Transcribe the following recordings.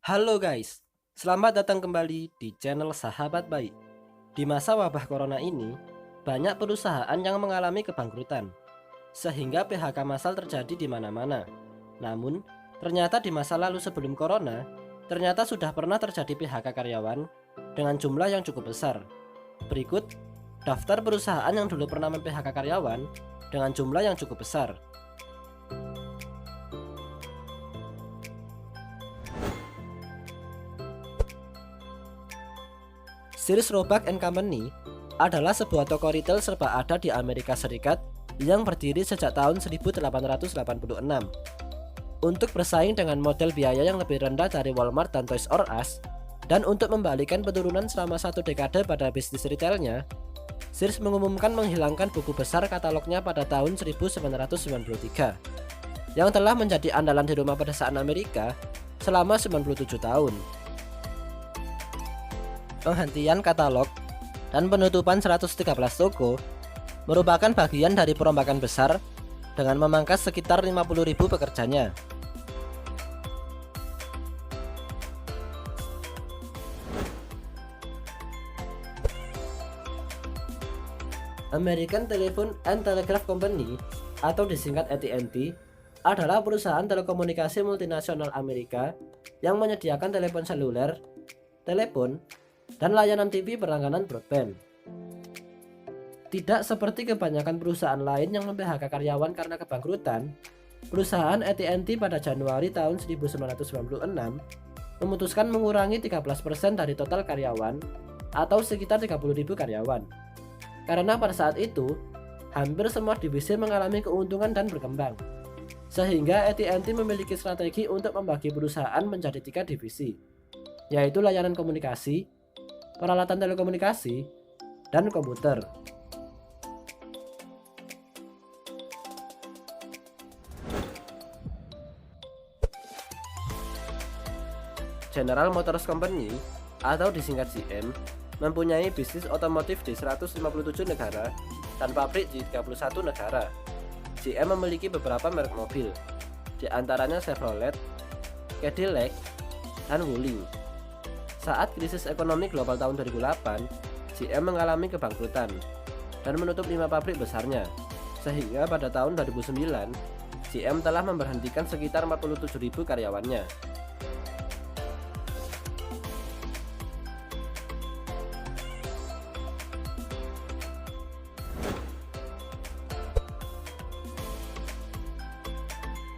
Halo guys, selamat datang kembali di channel Sahabat Baik. Di masa wabah corona ini, banyak perusahaan yang mengalami kebangkrutan, sehingga PHK massal terjadi di mana-mana. Namun, ternyata di masa lalu sebelum corona, ternyata sudah pernah terjadi PHK karyawan dengan jumlah yang cukup besar. Berikut, daftar perusahaan yang dulu pernah mem-PHK karyawan dengan jumlah yang cukup besar. Sears Roebuck and Company adalah sebuah toko retail serba ada di Amerika Serikat yang berdiri sejak tahun 1886. Untuk bersaing dengan model biaya yang lebih rendah dari Walmart dan Toys R Us, dan untuk membalikan penurunan selama satu dekade pada bisnis retailnya, Sears mengumumkan menghilangkan buku besar katalognya pada tahun 1993, yang telah menjadi andalan di rumah pedesaan Amerika selama 97 tahun. Penghentian katalog dan penutupan 113 toko merupakan bagian dari perombakan besar dengan memangkas sekitar 50.000 pekerjanya. American Telephone and Telegraph Company atau disingkat AT&T adalah perusahaan telekomunikasi multinasional Amerika yang menyediakan telepon seluler, telepon, dan layanan TV berlangganan broadband. Tidak seperti kebanyakan perusahaan lain yang mem-PHK karyawan karena kebangkrutan, perusahaan AT&T pada Januari tahun 1996 memutuskan mengurangi 13% dari total karyawan atau sekitar 30.000 karyawan. Karena pada saat itu, hampir semua divisi mengalami keuntungan dan berkembang. Sehingga AT&T memiliki strategi untuk membagi perusahaan menjadi 3 divisi, yaitu layanan komunikasi, peralatan telekomunikasi, dan komputer. General Motors Company atau disingkat GM mempunyai bisnis otomotif di 157 negara dan pabrik di 31 negara. GM memiliki beberapa merek mobil, di antaranya Chevrolet, Cadillac, dan Wuling. Saat krisis ekonomi global tahun 2008, GM mengalami kebangkrutan dan menutup 5 pabrik besarnya, sehingga pada tahun 2009, GM telah memberhentikan sekitar 47.000 karyawannya.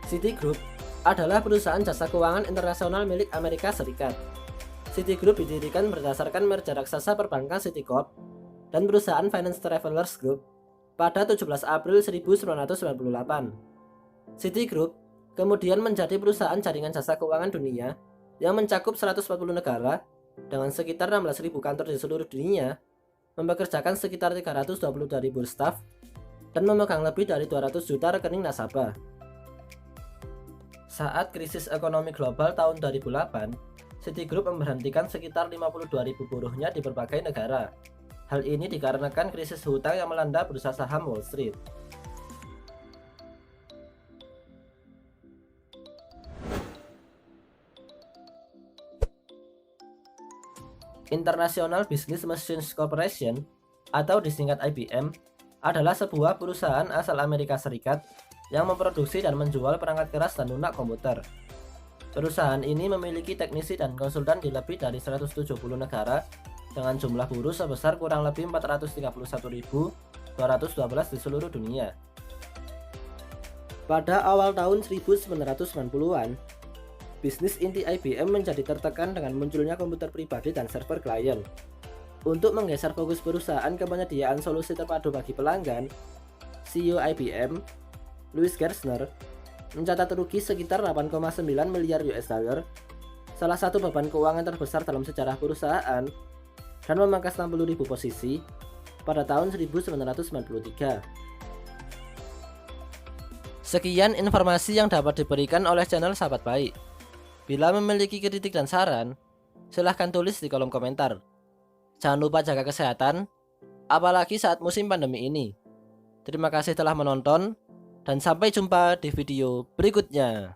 Citigroup adalah perusahaan jasa keuangan internasional milik Amerika Serikat. Citigroup didirikan berdasarkan merger raksasa perbankan Citicorp dan perusahaan Finance Travelers Group pada 17 April 1998. Citigroup kemudian menjadi perusahaan jaringan jasa keuangan dunia yang mencakup 140 negara dengan sekitar 16.000 kantor di seluruh dunia, mempekerjakan sekitar 322.000 staf, dan memegang lebih dari 200 juta rekening nasabah. Saat krisis ekonomi global tahun 2008, Citigroup memberhentikan sekitar 52.000 buruhnya di berbagai negara. Hal ini dikarenakan krisis hutang yang melanda bursa saham Wall Street. International Business Machines Corporation atau disingkat IBM adalah sebuah perusahaan asal Amerika Serikat yang memproduksi dan menjual perangkat keras dan lunak komputer. Perusahaan ini memiliki teknisi dan konsultan di lebih dari 170 negara dengan jumlah buruh sebesar kurang lebih 431.212 di seluruh dunia. Pada awal tahun 1990-an, bisnis inti IBM menjadi tertekan dengan munculnya komputer pribadi dan server klien. Untuk menggeser fokus perusahaan ke penyediaan solusi terpadu bagi pelanggan, CEO IBM, Louis Gerstner, mencatat rugi sekitar 8,9 miliar US dollar, salah satu beban keuangan terbesar dalam sejarah perusahaan, dan memangkas 60.000 posisi pada tahun 1993. Sekian informasi yang dapat diberikan oleh channel Sahabat Baik. Bila memiliki kritik dan saran, silahkan tulis di kolom komentar. Jangan lupa jaga kesehatan, apalagi saat musim pandemi ini. Terima kasih telah menonton, dan sampai jumpa di video berikutnya.